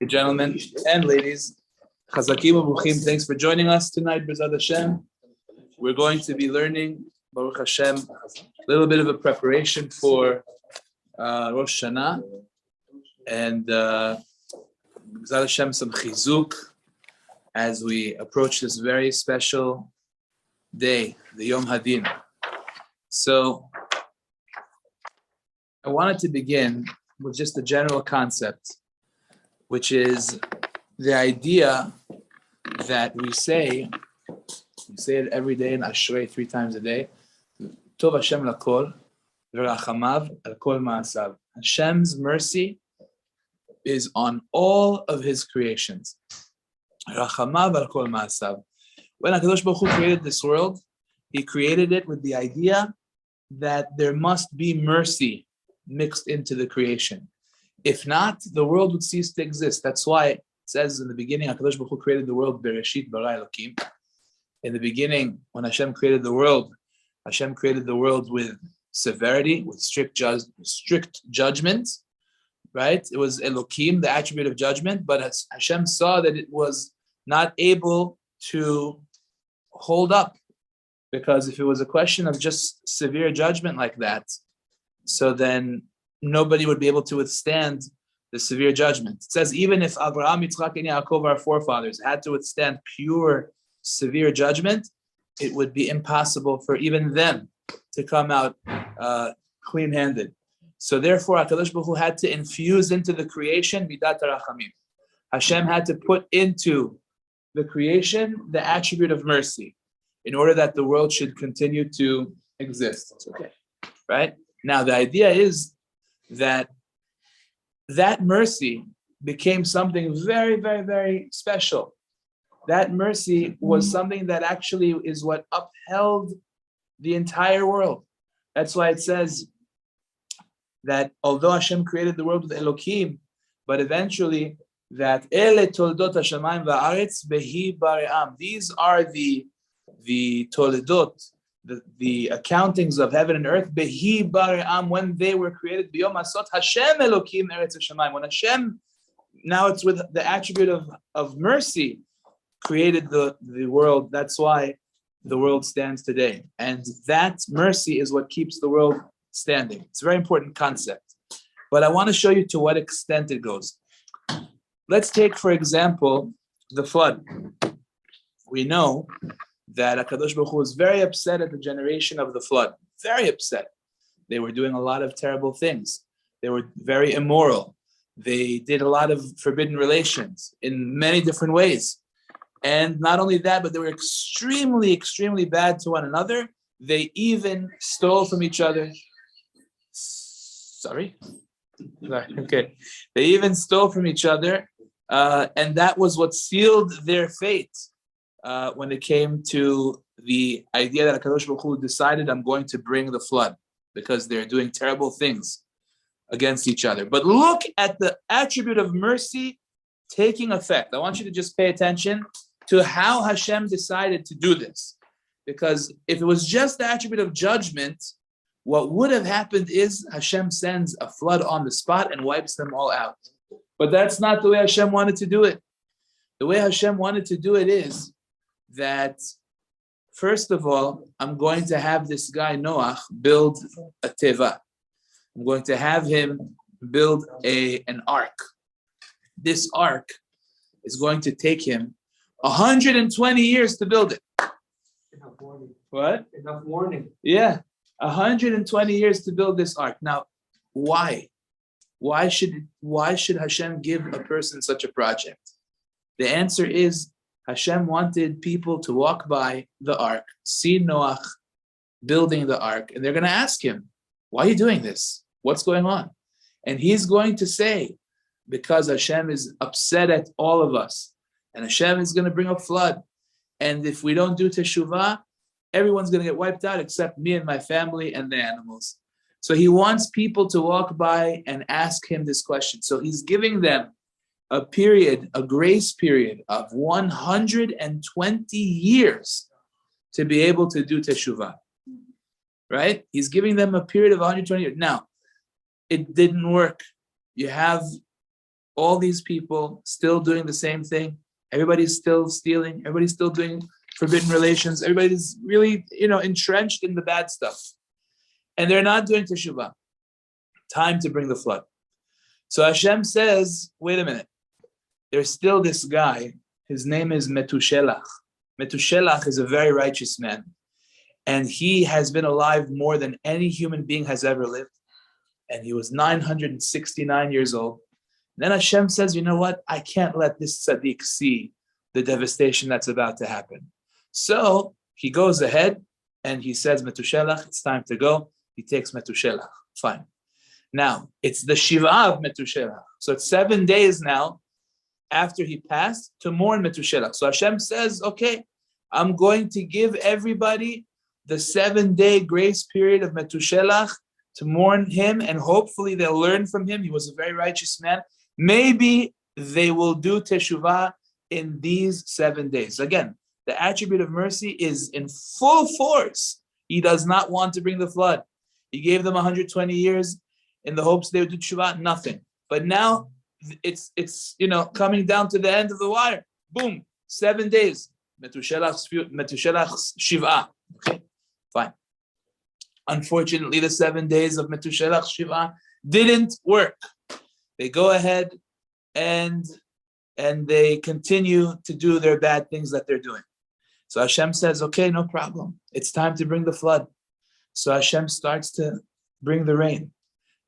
Gentlemen and ladies, Chazakim U'Bruchim, thanks for joining us tonight, B'ezrat Hashem. We're going to be learning, Baruch Hashem, a little bit of a preparation for Rosh Hashana, and B'ezrat Hashem, some Chizuk, as we approach this very special day, the Yom Hadin. So, I wanted to begin with just a general concept, which is the idea that we say it every day in Ashrei 3 times a day. Tov Hashem lakol, v'rachamav al kol ma'asav. Hashem's mercy is on all of His creations. Rachamav al kol ma'asav. When HaKadosh Baruch Hu created this world, He created it with the idea that there must be mercy mixed into the creation. If not, the world would cease to exist. That's why it says in the beginning, HaKadosh Baruch Hu created the world, Bereshit bara Elokim. In the beginning, when Hashem created the world, Hashem created the world with severity, with strict judgment, right? It was Elokim, the attribute of judgment, but Hashem saw that it was not able to hold up, because if it was a question of just severe judgment like that, so then nobody would be able to withstand the severe judgment. It says even if Abraham, Yitzchak, and Yaakov, our forefathers, had to withstand pure, severe judgment, it would be impossible for even them to come out clean-handed. So therefore, HaKadosh Baruch Hu had to infuse into the creation midat harachamim. Hashem had to put into the creation the attribute of mercy in order that the world should continue to exist. It's okay, right? Now, the idea is that mercy became something very, very, very special. That mercy was something that actually is what upheld the entire world. That's why it says that although Hashem created the world with Elokim, but eventually that Ele toldot hashamayim va'aretz behi bare'am. These are the toledot, the accountings of heaven and earth, behi bare'am, when they were created, biyom asot Hashem Elokim eretz hashamayim. When Hashem, now it's with the attribute of mercy, created the world. That's why the world stands today. And that mercy is what keeps the world standing. It's a very important concept. But I want to show you to what extent it goes. Let's take, for example, the flood. We know that HaKadosh Baruch Hu was very upset at the generation of the flood. Very upset. They were doing a lot of terrible things. They were very immoral. They did a lot of forbidden relations in many different ways. And not only that, but they were extremely, extremely bad to one another. They even stole from each other. Sorry? Okay. They even stole from each other. And that was what sealed their fate when it came to the idea that HaKadosh Baruch Hu decided, I'm going to bring the flood, because they're doing terrible things against each other. But look at the attribute of mercy taking effect. I want you to just pay attention to how Hashem decided to do this. Because if it was just the attribute of judgment, what would have happened is Hashem sends a flood on the spot and wipes them all out. But that's not the way Hashem wanted to do it. The way Hashem wanted to do it is that, first of all, I'm going to have this guy Noach build a teva. I'm going to have him build an ark. This ark is going to take him 120 years to build it. Enough warning. What? Enough warning. Yeah, 120 years to build this ark. Now, why? Why should Hashem give a person such a project? The answer is Hashem wanted people to walk by the ark, see Noach building the ark, and they're going to ask him, why are you doing this? What's going on? And he's going to say, because Hashem is upset at all of us, and Hashem is going to bring a flood. And if we don't do teshuvah, everyone's going to get wiped out except me and my family and the animals. So he wants people to walk by and ask him this question. So he's giving them a period, a grace period of 120 years to be able to do teshuvah. Right? He's giving them a period of 120 years. Now, it didn't work. You have all these people still doing the same thing. Everybody's still stealing. Everybody's still doing forbidden relations. Everybody's really, entrenched in the bad stuff. And they're not doing teshuvah. Time to bring the flood. So Hashem says, wait a minute. There's still this guy. His name is Metushelach. Metushelach is a very righteous man. And he has been alive more than any human being has ever lived. And he was 969 years old. Then Hashem says, you know what? I can't let this tzaddik see the devastation that's about to happen. So he goes ahead and he says, Metushelach, it's time to go. He takes Metushelach. Fine. Now, it's the Shiva of Metushelach. So it's 7 days now after he passed to mourn Metushelach. So Hashem says, okay, I'm going to give everybody the 7-day grace period of Metushelach to mourn him, and hopefully they'll learn from him. He was a very righteous man. Maybe they will do teshuvah in these 7 days. Again, the attribute of mercy is in full force. He does not want to bring the flood. He gave them 120 years in the hopes they would do teshuvah, nothing. But now it's coming down to the end of the wire. Boom, 7 days. Metushelach's Shiva. Okay, fine. Unfortunately, the 7 days of Metushelach's Shiva didn't work. They go ahead and they continue to do their bad things that they're doing. So Hashem says, okay, no problem. It's time to bring the flood. So Hashem starts to bring the rain.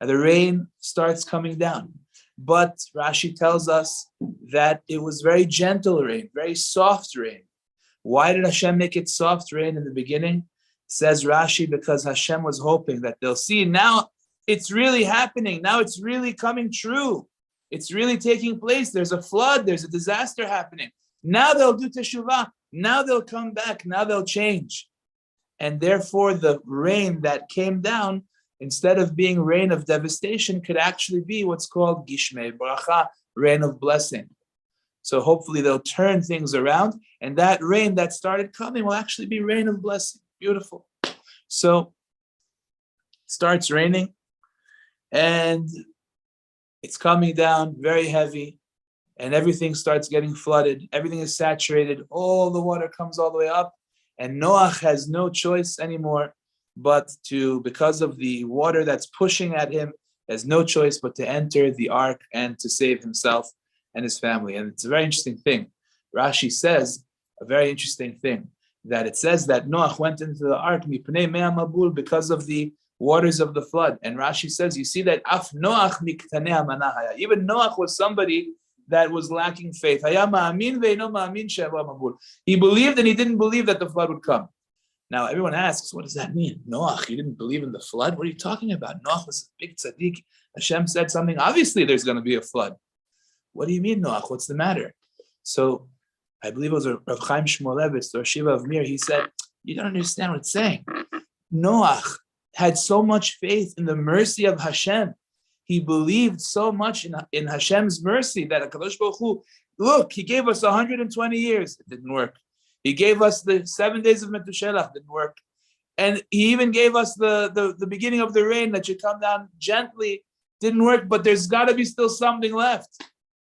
And the rain starts coming down. But Rashi tells us that it was very gentle rain, very soft rain. Why did Hashem make it soft rain in the beginning? Says Rashi, because Hashem was hoping that they'll see now it's really happening. Now it's really coming true. It's really taking place. There's a flood. There's a disaster happening. Now they'll do teshuvah. Now they'll come back. Now they'll change. And therefore, the rain that came down, instead of being rain of devastation, could actually be what's called gishmei bracha, rain of blessing. So hopefully they'll turn things around, and that rain that started coming will actually be rain of blessing. Beautiful. So it starts raining, and it's coming down very heavy, and everything starts getting flooded. Everything is saturated. All the water comes all the way up, and Noach has no choice anymore but to, because of the water that's pushing at him, has no choice but to enter the ark and to save himself and his family. And it's a very interesting thing. Rashi says a very interesting thing, that it says that Noach went into the ark mipnei mea mabul, because of the waters of the flood. And Rashi says, you see that af Noach miktanei hamanah, even Noach was somebody that was lacking faith. He believed and he didn't believe that the flood would come. Now everyone asks, what does that mean? Noach, you didn't believe in the flood? What are you talking about? Noach was a big tzaddik. Hashem said something. Obviously there's going to be a flood. What do you mean, Noach? What's the matter? So I believe it was Rav Chaim Shmulevitz or Shiva of Mir. He said, you don't understand what it's saying. Noach had so much faith in the mercy of Hashem. He believed so much in Hashem's mercy that HaKadosh Baruch Hu, look, he gave us 120 years. It didn't work. He gave us the 7 days of Metushelach. Didn't work. And he even gave us the beginning of the rain that should come down gently. Didn't work, but there's got to be still something left.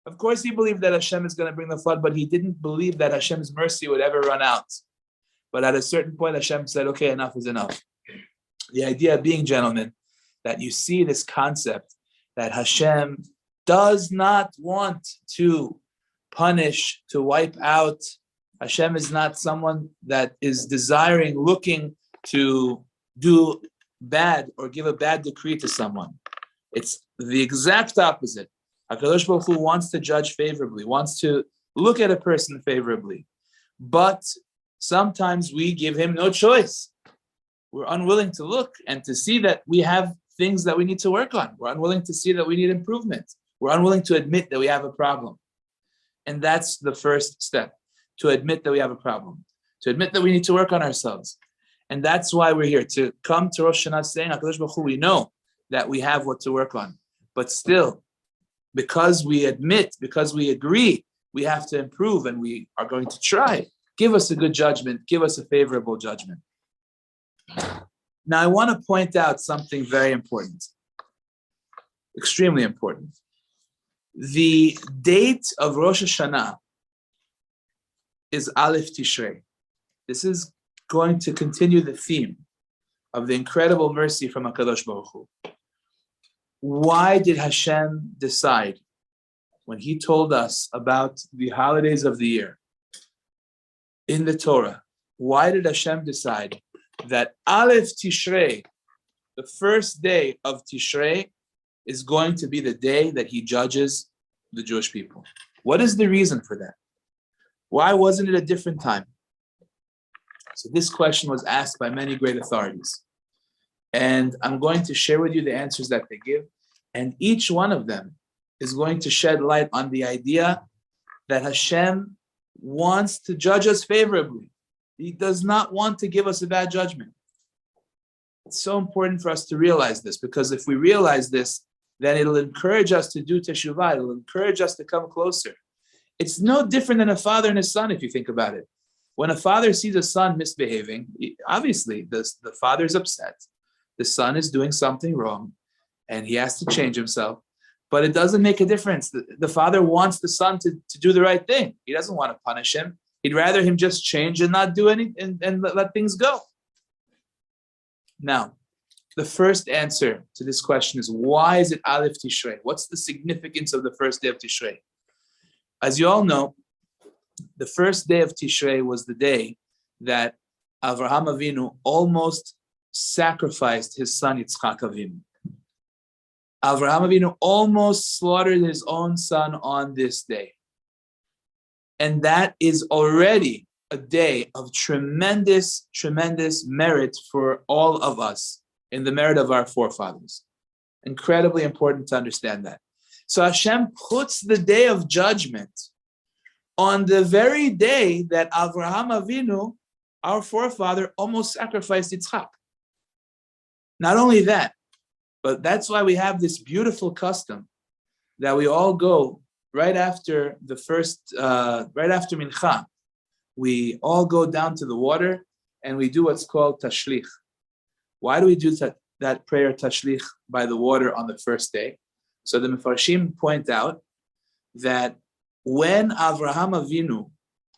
Of course, he believed that Hashem is going to bring the flood, but he didn't believe that Hashem's mercy would ever run out. But at a certain point, Hashem said, okay, enough is enough. The idea being, gentlemen, that you see this concept that Hashem does not want to punish, to wipe out. Hashem is not someone that is desiring, looking to do bad or give a bad decree to someone. It's the exact opposite. HaKadosh Baruch Hu wants to judge favorably, wants to look at a person favorably. But sometimes we give him no choice. We're unwilling to look and to see that we have things that we need to work on. We're unwilling to see that we need improvement. We're unwilling to admit that we have a problem. And that's the first step, to admit that we have a problem, to admit that we need to work on ourselves. And that's why we're here, to come to Rosh Hashana saying, HaKadosh Baruch Hu, we know that we have what to work on. But still, because we admit, because we agree, we have to improve, and we are going to try. Give us a good judgment. Give us a favorable judgment. Now, I want to point out something very important, extremely important. The date of Rosh Hashana is Aleph Tishrei. This is going to continue the theme of the incredible mercy from HaKadosh Baruch Hu. Why did Hashem decide, when He told us about the holidays of the year in the Torah, why did Hashem decide that Aleph Tishrei, the first day of Tishrei, is going to be the day that He judges the Jewish people? What is the reason for that? Why wasn't it a different time? So this question was asked by many great authorities. And I'm going to share with you the answers that they give. And each one of them is going to shed light on the idea that Hashem wants to judge us favorably. He does not want to give us a bad judgment. It's so important for us to realize this, because if we realize this, then it'll encourage us to do teshuvah. It'll encourage us to come closer. It's no different than a father and a son, if you think about it. When a father sees a son misbehaving, obviously the father is upset. The son is doing something wrong, and he has to change himself. But it doesn't make a difference. The father wants the son to do the right thing. He doesn't want to punish him. He'd rather him just change and not do anything and let things go. Now, the first answer to this question is, why is it Aleph Tishrei? What's the significance of the first day of Tishrei? As you all know, the first day of Tishrei was the day that Avraham Avinu almost sacrificed his son Yitzchak Avinu. Avraham Avinu almost slaughtered his own son on this day. And that is already a day of tremendous, tremendous merit for all of us in the merit of our forefathers. Incredibly important to understand that. So Hashem puts the day of judgment on the very day that Avraham Avinu, our forefather, almost sacrificed Yitzchak. Not only that, but that's why we have this beautiful custom that we all go right after Mincha. We all go down to the water and we do what's called tashlich. Why do we do that prayer tashlich by the water on the first day? So the Mefarshim point out that when Avraham Avinu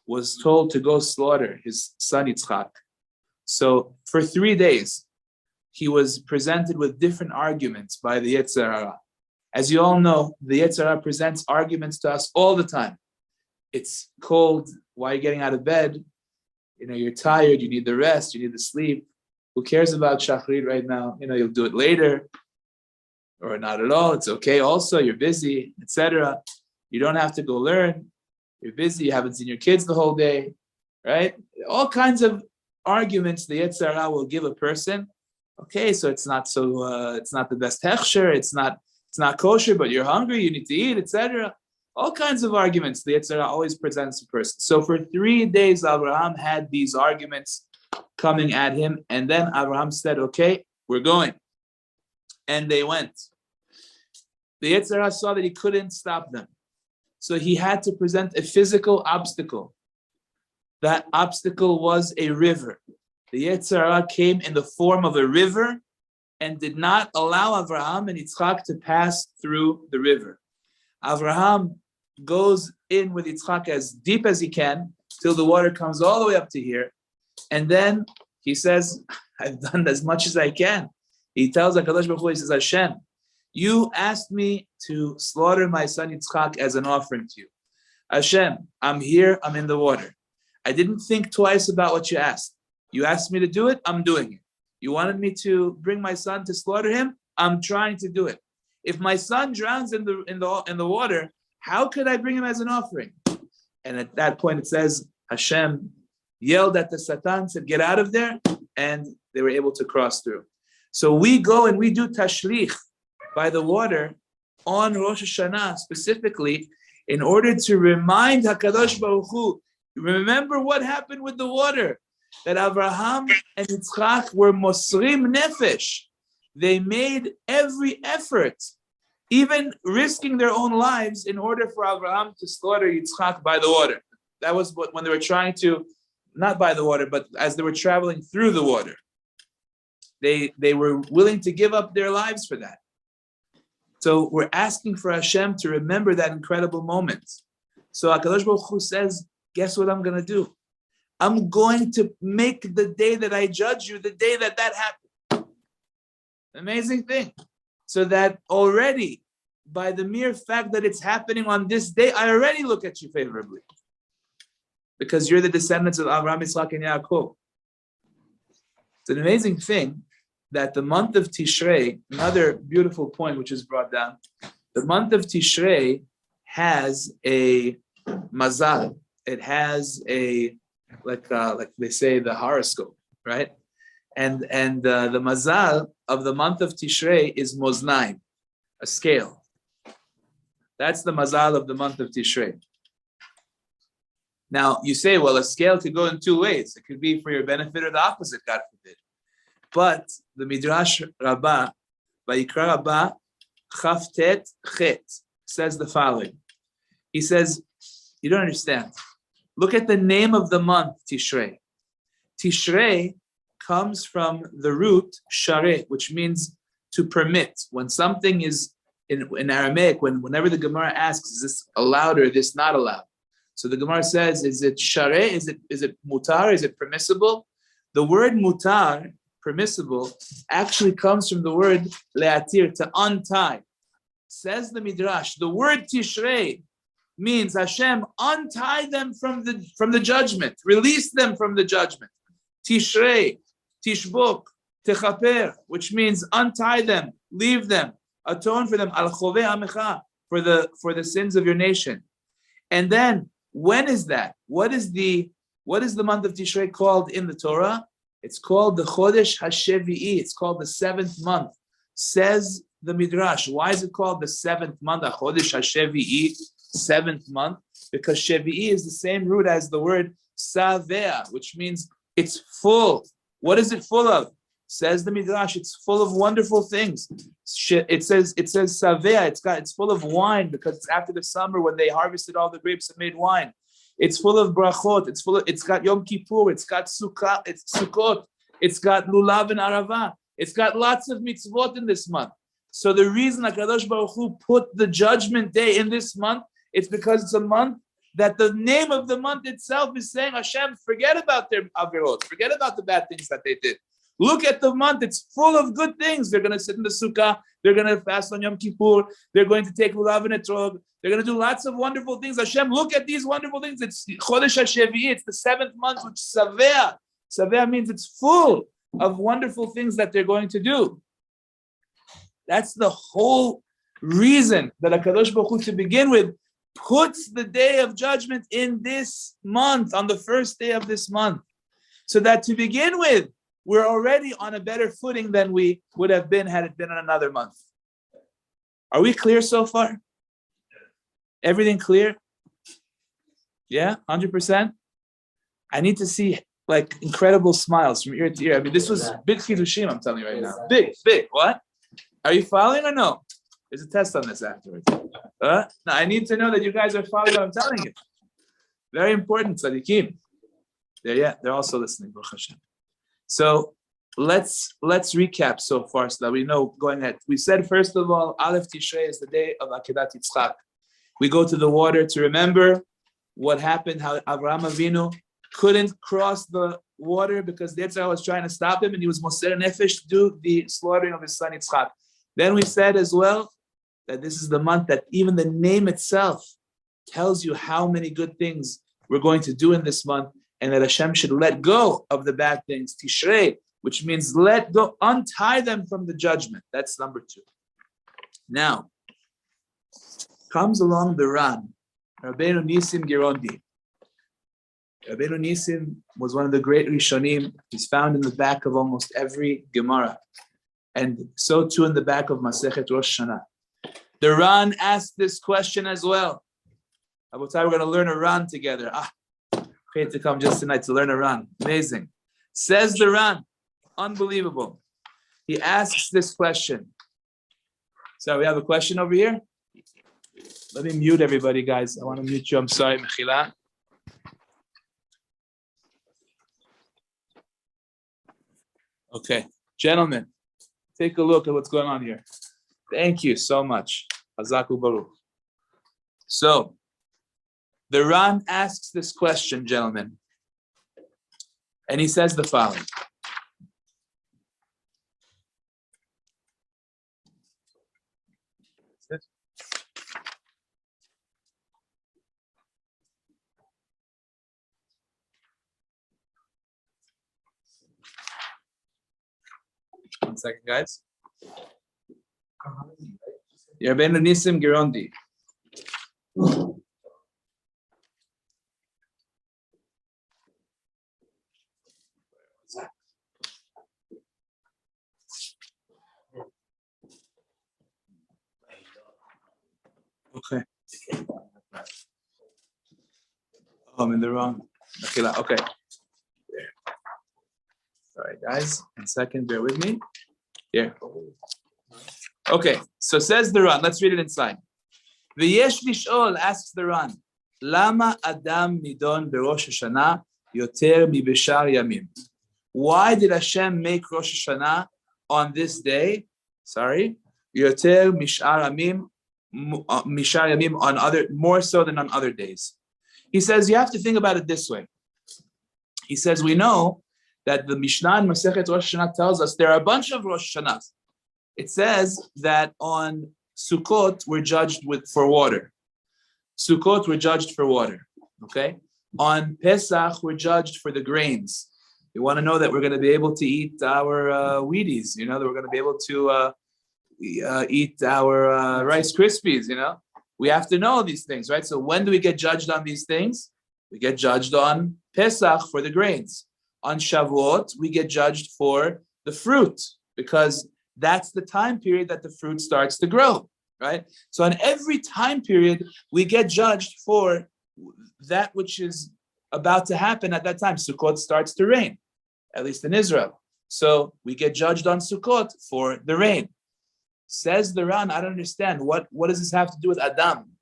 was told to go slaughter his son Yitzchak, so for 3 days, he was presented with different arguments by the Yetzer Hara. As you all know, the Yetzer Hara presents arguments to us all the time. It's cold. Why are you getting out of bed? You're tired. You need the rest. You need the sleep. Who cares about Shachrit right now? You'll do it later or not at all. It's okay. Also, you're busy, etc. You don't have to go learn. You're busy. You haven't seen your kids the whole day, right? All kinds of arguments the Yetzer Hara will give a person. Okay, so it's not the best hechsher. It's not kosher, but you're hungry. You need to eat, etc. All kinds of arguments the Yetzer Hara always presents a person. So for 3 days, Abraham had these arguments coming at him, and then Abraham said, "Okay, we're going," and they went. The Yetzer Hara saw that he couldn't stop them, so he had to present a physical obstacle. That obstacle was a river. The Yetzer Hara came in the form of a river and did not allow Avraham and Yitzchak to pass through the river. Avraham goes in with Yitzchak as deep as he can till the water comes all the way up to here. And then he says, I've done as much as I can. He tells HaKadosh Baruch Hu, he says, Hashem, you asked me to slaughter my son Yitzchak as an offering to you. Hashem, I'm here, I'm in the water. I didn't think twice about what you asked. You asked me to do it, I'm doing it. You wanted me to bring my son to slaughter him, I'm trying to do it. If my son drowns in the water, how could I bring him as an offering? And at that point it says, Hashem yelled at the Satan, said, get out of there, and they were able to cross through. So we go and we do tashlich by the water on Rosh Hashana specifically in order to remind HaKadosh Baruch Hu, remember what happened with the water, that Avraham and Yitzchak were mosrim nefesh. They made every effort, even risking their own lives in order for Avraham to slaughter Yitzchak by the water. That was when they were trying to, not by the water, but as they were traveling through the water. They were willing to give up their lives for that. So we're asking for Hashem to remember that incredible moment. So HaKadosh Baruch Hu says, guess what I'm going to do? I'm going to make the day that I judge you, the day that happened. Amazing thing. So that already, by the mere fact that it's happening on this day, I already look at you favorably. Because you're the descendants of Abraham, Yitzchak, and Yaakov. It's an amazing thing that the month of Tishrei, another beautiful point which is brought down, the month of Tishrei has a mazal. It has a, like they say, the horoscope, right? And the mazal of the month of Tishrei is moznaim, a scale. That's the mazal of the month of Tishrei. Now, you say, well, a scale could go in two ways. It could be for your benefit or the opposite, God forbid. But the Midrash Rabbah, Vayikra Rabbah, Chavtet Chet, says the following. He says, you don't understand. Look at the name of the month, Tishrei. Tishrei comes from the root shareh, which means to permit. When something is, in Aramaic, whenever the Gemara asks, is this allowed or this not allowed? So the Gemara says, is it shareh? Is it mutar? Is it permissible? The word mutar, permissible, actually comes from the word leatir, to untie. Says the Midrash, the word Tishrei means Hashem, untie them from the judgment, release them from the judgment. Tishrei, Tishbok, Techaper, which means untie them, leave them, atone for them, al chove amecha, for the sins of your nation. And then, when is that? What is the month of Tishrei called in the Torah? It's called the Chodesh HaShevi'i. It's called the seventh month. Says the Midrash. Why is it called the seventh month? The Chodesh HaShevi'i, seventh month, because Shevi'i is the same root as the word Savea, which means it's full. What is it full of? Says the Midrash, it's full of wonderful things. It says Savea, it's full of wine, because it's after the summer when they harvested all the grapes and made wine. It's full of brachot, it's got Yom Kippur, it's got Sukkot, it's got Lulav and Arava. It's got lots of mitzvot in this month. So the reason HaKadosh Baruch Hu put the judgment day in this month, it's because it's a month that the name of the month itself is saying, Hashem, forget about their avirot, forget about the bad things that they did. Look at the month, it's full of good things. They're going to sit in the sukkah, they're going to fast on Yom Kippur, they're going to take lulav and etrog, they're going to do lots of wonderful things. Hashem, look at these wonderful things. It's Chodesh HaShevi'i, it's the seventh month, which is Savea. Savea means it's full of wonderful things that they're going to do. That's the whole reason that HaKadosh Baruch Hu, to begin with, puts the day of judgment in this month, on the first day of this month. So that to begin with, we're already on a better footing than we would have been had it been on another month. Are we clear so far? Everything clear? Yeah, 100%? I need to see like incredible smiles from ear to ear. I mean, this was big chidushim, I'm telling you right now. Big. What? Are you following or no? There's a test on this afterwards. No, I need to know that you guys are following what I'm telling you. Very important, tzaddikim. They're also listening, Baruch Hashem. So let's recap so far so that we know going ahead. We said, first of all, Aleph Tishrei is the day of Akedat Yitzchak. We go to the water to remember what happened, how Avraham Avinu couldn't cross the water because the Yetzer Hara was trying to stop him, and he was Moser Nefesh to do the slaughtering of his son Yitzchak. Then we said as well that this is the month that even the name itself tells you how many good things we're going to do in this month, and that Hashem should let go of the bad things. Tishrei, which means let go, untie them from the judgment. That's number 2. Now, comes along the Ran, Rabbeinu Nisim Girondi. Rabbeinu Nisim was one of the great Rishonim. He's found in the back of almost every Gemara, and so too in the back of Masechet Rosh Hashana. The Ran asked this question as well. Abotai, we're going to learn a Ran together. Great to come just tonight to learn a Ran. Amazing. Says the Ran, unbelievable. He asks this question. So we have a question over here. Let me mute everybody, guys. I want to mute you. I'm sorry, Mechila. Okay, gentlemen, take a look at what's going on here. Thank you so much. Hazaku Baruch. So, the Ran asks this question, gentlemen, and he says the following. One second, guys. Rabbi Ben Girondi. Okay. Oh, I'm in the wrong. Okay. All right, guys. 1 second, bear with me. Here. Okay, so says the Ran. Let's read it inside. V'yesh lish'ol, asks the Ran, Lama Adam nidon beRosh Hashana yoter mi b'shar yamim? Why did Hashem make Rosh Hashana on this day? Sorry, yoter mishar yamim on other, more so than on other days. He says you have to think about it this way. He says we know that the Mishnah in Masechet Rosh Hashana tells us there are a bunch of Rosh Hashanahs. It says that on Sukkot we're judged for water. Sukkot we're judged for water. Okay. On Pesach we're judged for the grains. We want to know that we're going to be able to eat our Wheaties. You know that we're going to be able to eat our Rice Krispies. You know we have to know these things, right? So when do we get judged on these things? We get judged on Pesach for the grains. On Shavuot we get judged for the fruit because that's the time period that the fruit starts to grow, right? So on every time period, we get judged for that which is about to happen at that time. Sukkot starts to rain, at least in Israel. So we get judged on Sukkot for the rain. Says the Ran, I don't understand. What does this have to do with Adam?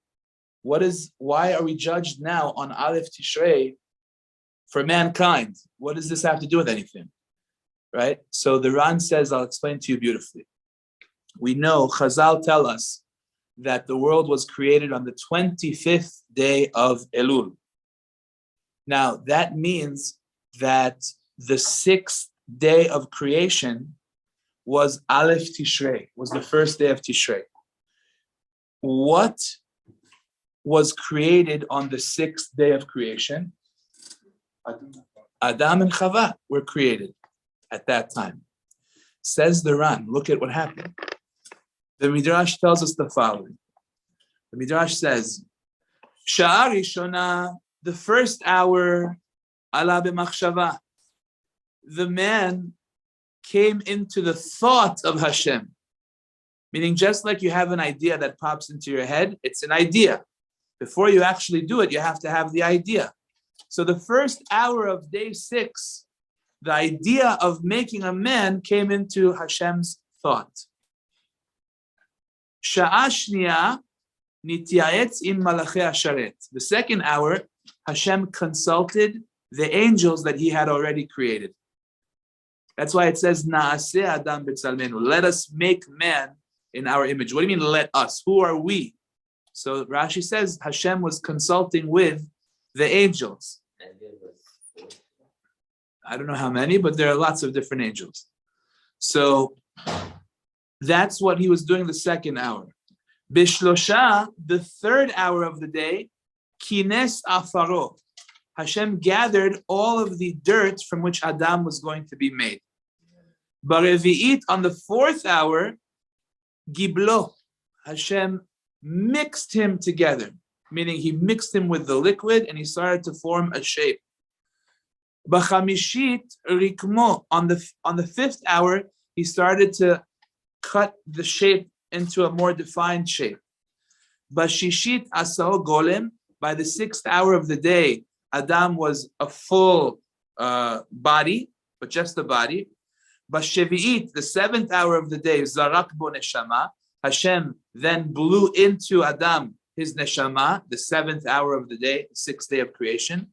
Why are we judged now on Aleph Tishrei for mankind? What does this have to do with anything? Right? So the Ran says, I'll explain to you beautifully. We know, Chazal tell us that the world was created on the 25th day of Elul. Now, that means that the 6th day of creation was Aleph Tishrei, was the first day of Tishrei. What was created on the 6th day of creation? Adam and Chava were created at that time. Says the Ran, look at what happened. The Midrash tells us the following. The Midrash says, Sha'ar Rishona, the first hour, ala b'machshava. The man came into the thought of Hashem. Meaning just like you have an idea that pops into your head, it's an idea. Before you actually do it, you have to have the idea. So the first hour of day 6, the idea of making a man came into Hashem's thought. Sha'a shniya nityaetz im malachei hasharet. The second hour, Hashem consulted the angels that he had already created. That's why it says, Na'aseh Adam b'tzalmenu. Let us make man in our image. What do you mean, let us? Who are we? So Rashi says Hashem was consulting with the angels. I don't know how many, but there are lots of different angels. So that's what he was doing the second hour. Bishlosha, the third hour of the day, kines afaro. Hashem gathered all of the dirt from which Adam was going to be made. Barevi'it, on the 4th hour, giblo. Hashem mixed him together, meaning he mixed him with the liquid and he started to form a shape. B'chamishit rikmo, on the 5th hour, he started to cut the shape into a more defined shape. B'shishit asao golem, by the 6th hour of the day, Adam was a full body, but just the body. B'shevi'it, the 7th hour of the day, zarak bo neshama, Hashem then blew into Adam his neshama, the 7th hour of the day, the 6th day of creation.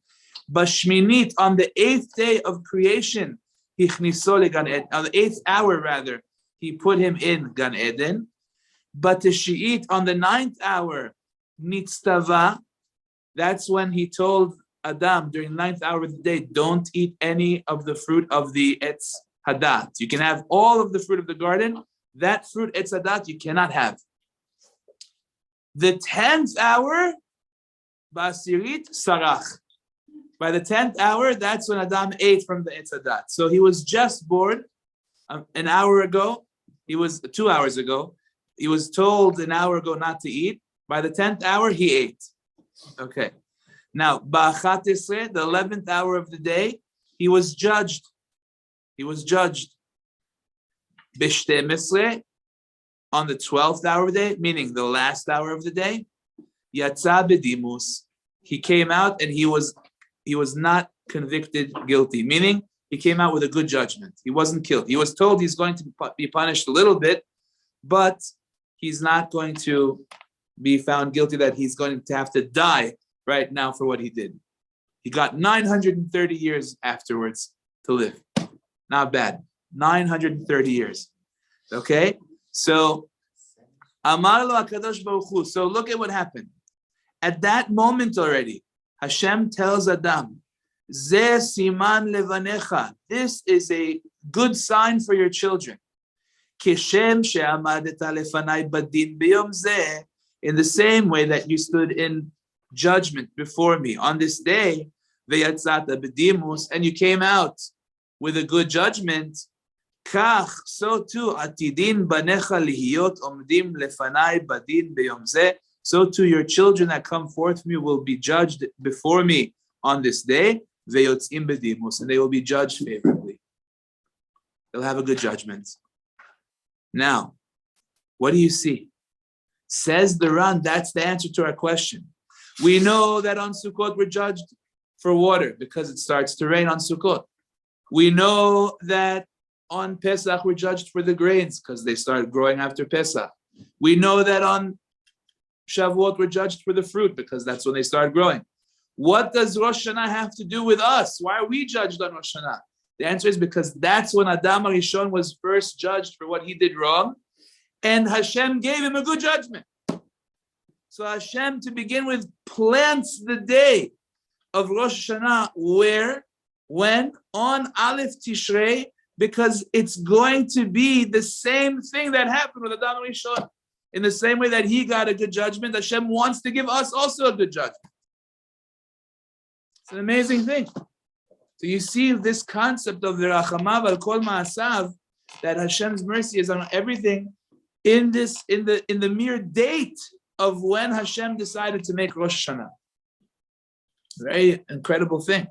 Bashminit, on the 8th day of creation, on the 8th hour rather, he put him in Gan Eden. But Tishit on the 9th hour, Nitztava, that's when he told Adam during the 9th hour of the day, don't eat any of the fruit of the Etz Hadat. You can have all of the fruit of the garden. That fruit, Etz Hadat, you cannot have. The 10th hour, Basirit Sarach. By the 10th hour, that's when Adam ate from the Etz Hadat. So he was just bored an hour ago. He was 2 hours ago. He was told an hour ago not to eat. By the 10th hour, he ate. Okay. Now, Ba'achat Esrei, the 11th hour of the day, he was judged. He was judged. B'shte Mesrei, on the 12th hour of the day, meaning the last hour of the day, Yatza B'dimus. He came out and he was not convicted guilty, meaning he came out with a good judgment. He wasn't killed. He was told he's going to be punished a little bit, but he's not going to be found guilty that he's going to have to die right now for what he did. He got 930 years afterwards to live. Not bad. 930 years. Okay? So, Amar lo HaKadosh Baruch Hu. So look at what happened. At that moment already, Hashem tells Adam, Ze siman levanecha. This is a good sign for your children. Kishem she'amadeta lefanai badin biyom zeh. In the same way that you stood in judgment before me on this day, veyatzata b'dimus, and you came out with a good judgment, kach, so too, atidin banecha lihiyot omdim lefanai badin beyom zeh, so too your children that come forth from you will be judged before me on this day, veyotzim b'dimus, and they will be judged favorably. They'll have a good judgment. Now, what do you see? Says the Ran, that's the answer to our question. We know that on Sukkot we're judged for water because it starts to rain on Sukkot. We know that on Pesach we're judged for the grains because they start growing after Pesach. We know that on Shavuot we're judged for the fruit because that's when they start growing. What does Rosh Hashana have to do with us? Why are we judged on Rosh Hashana? The answer is because that's when Adam HaRishon was first judged for what he did wrong, and Hashem gave him a good judgment. So Hashem, to begin with, plants the day of Rosh Hashana when? On Aleph Tishrei, because it's going to be the same thing that happened with Adam HaRishon. In the same way that he got a good judgment, Hashem wants to give us also a good judgment. It's an amazing thing. So you see this concept of the Rachamav al Kol Ma'asav, that Hashem's mercy is on everything in the mere date of when Hashem decided to make Rosh Hashana. Very incredible thing.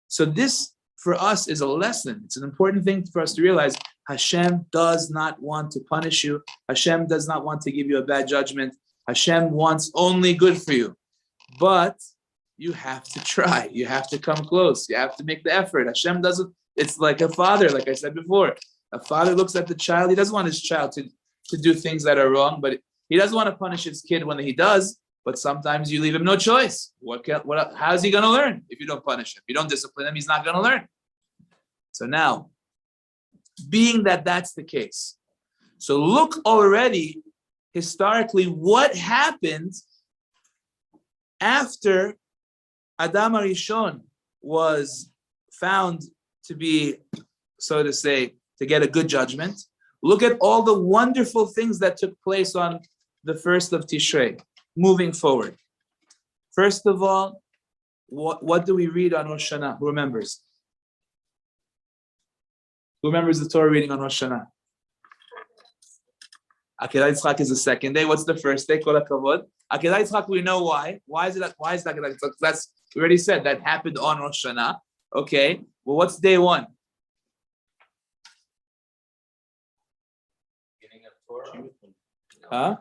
So this, for us, is a lesson. It's an important thing for us to realize. Hashem does not want to punish you. Hashem does not want to give you a bad judgment. Hashem wants only good for you. But you have to try. You have to come close. You have to make the effort. Hashem doesn't, it's like a father, like I said before. A father looks at the child. He doesn't want his child to do things that are wrong, but he doesn't want to punish his kid when he does, but sometimes you leave him no choice. How is he going to learn if you don't punish him? If you don't discipline him, he's not going to learn. So now, being that that's the case, so look already, historically, what happened after Adam HaRishon was found to be, so to say, to get a good judgment. Look at all the wonderful things that took place on the 1st of Tishrei, moving forward. First of all, what do we read on Rosh Hashana? Who remembers? Who remembers the Torah reading on Rosh Hashana? Akedah Yitzchak is the second day. What's the first day? Kol HaKavod. Akedah Yitzchak, we know why. Why is that Akedah Yitzchak? That's, we already said that happened on Rosh Hashana. Okay. Well, what's day one? Beginning of Torah. Huh?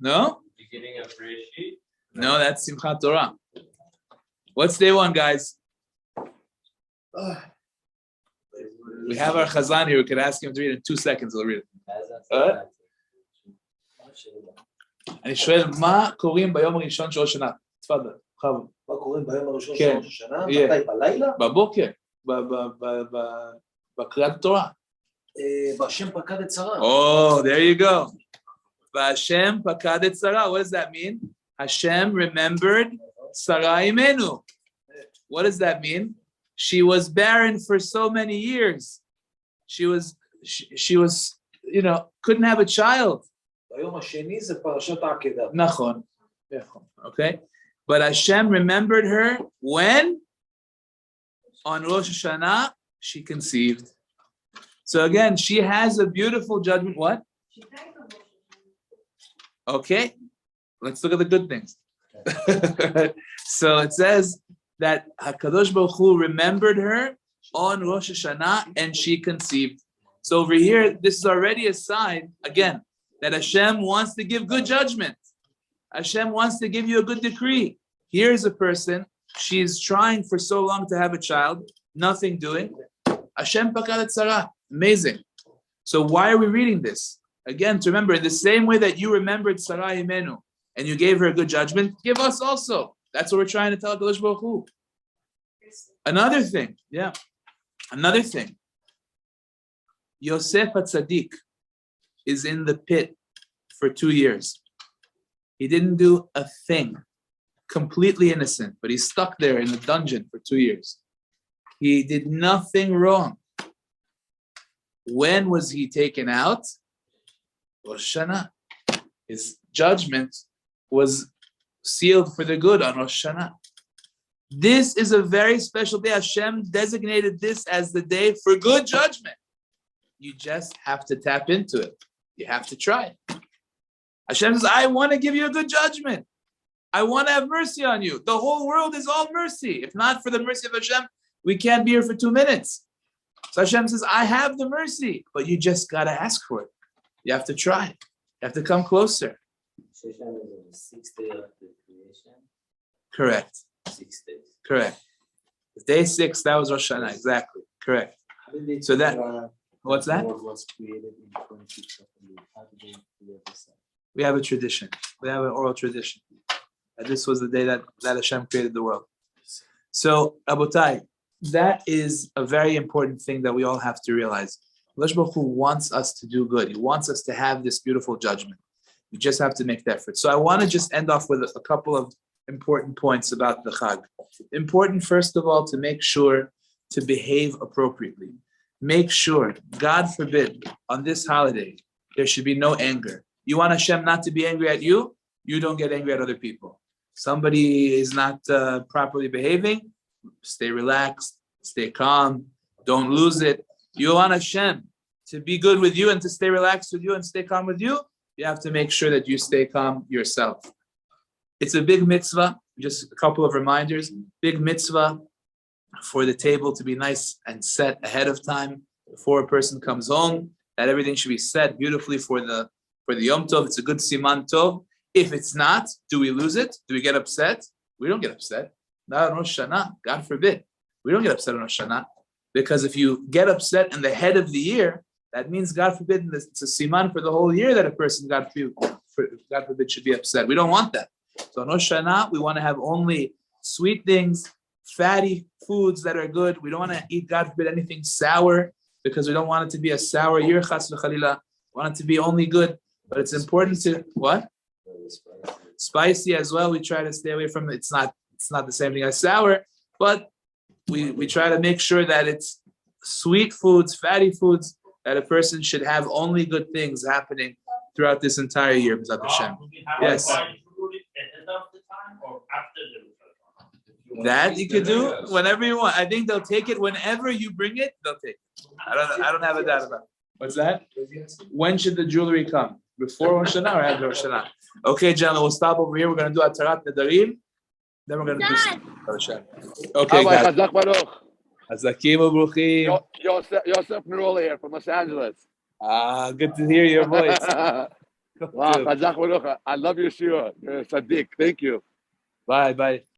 No? Beginning of Reshit. No, that's Simchat Torah. What's day one, guys? We have our Chazan here. We could ask him to read it in 2 seconds. He'll read it. אני שואל, מה קוראים ביום הראשון של ראש השנה? תפדל, חבוד. מה קוראים ביום הראשון של ראש השנה? מתי? בלילה? בבוקר, בקריאת התורה. בהשם פקד את שרה. Oh, there you go. Hashem pakad et Sarah. What does that mean? Hashem remembered Sarah Imenu. What does that mean? She was barren for so many years. She was, couldn't have a child. ביום השני זה פרשת העקדה. Nachon. Okay? But Hashem remembered her when? On Rosh Hashana, she conceived. So again, she has a beautiful judgment. What? Okay, let's look at the good things. So it says that HaKadosh Baruch Hu remembered her on Rosh Hashana and she conceived. So over here, this is already a sign, again, that Hashem wants to give good judgment. Hashem wants to give you a good decree. Here's a person, she's trying for so long to have a child, nothing doing. Hashem pakad et Sarah. Amazing. So why are we reading this? Again, to remember, in the same way that you remembered Sarah Imenu and you gave her a good judgment, give us also. That's what we're trying to tell HaKadosh Baruch Hu. Another thing. Yosef HaTzadik is in the pit for 2 years. He didn't do a thing. Completely innocent, but he's stuck there in the dungeon for 2 years. He did nothing wrong. When was he taken out? Rosh Hashana. His judgment was sealed for the good on Rosh Hashana. This is a very special day. Hashem designated this as the day for good judgment. You just have to tap into it. You have to try it. Hashem says, I want to give you a good judgment. I want to have mercy on you. The whole world is all mercy. If not for the mercy of Hashem, we can't be here for 2 minutes. So Hashem says, I have the mercy, but you just got to ask for it. You have to try. You have to come closer. 6 days after creation. Correct. 6 days. Correct. Day 6, that was Rosh Hashana. Exactly. Correct. So that, what's that? We have a tradition. We have an oral tradition. And this was the day that Hashem created the world. So, Rabotai, that is a very important thing that we all have to realize. Rosh Baruch Hu wants us to do good. He wants us to have this beautiful judgment. We just have to make the effort. So I want to just end off with a couple of important points about the Chag. Important, first of all, to make sure to behave appropriately. Make sure, God forbid, on this holiday, there should be no anger. You want Hashem not to be angry at you, you don't get angry at other people. Somebody is not properly behaving, stay relaxed, stay calm, don't lose it. You want Hashem to be good with you and to stay relaxed with you and stay calm with you, you have to make sure that you stay calm yourself. It's a big mitzvah, just a couple of reminders, big mitzvah for the table to be nice and set ahead of time before a person comes home, that everything should be set beautifully for the Yom Tov. It's a good siman tov. If it's not, do we lose it? Do we get upset? We don't get upset. Not on Rosh Hashana, God forbid. We don't get upset on Rosh Hashana. Because if you get upset in the head of the year, that means, God forbid, it's a siman for the whole year that a person, God forbid, should be upset. We don't want that. So on Rosh Hashana, we want to have only sweet things, fatty foods that are good. We don't want to eat, God forbid, anything sour, because we don't want it to be a sour year, chas v'chalila. We want it to be only good. But it's important to, what? Spicy as well. We try to stay away from it. It's not the same thing as sour, but we try to make sure that it's sweet foods, fatty foods, that a person should have only good things happening throughout this entire year. Hashem. Yes. That you could do whenever you want. I think they'll take it whenever you bring it. They'll take it. I don't have a doubt about it. What's that? When should the jewelry come? Before Rosh Hashana or after Rosh Hashana? Okay, gentlemen, we'll stop over here. We're going to do Atarat Nedarim. Then we're going to do Rosh Hashana. Okay, guys. Hazakim Ubruchim. Yosef Neroli here from Los Angeles. Good to hear your voice. Wow, I love your shiur. You're a tzaddik. Thank you. Bye.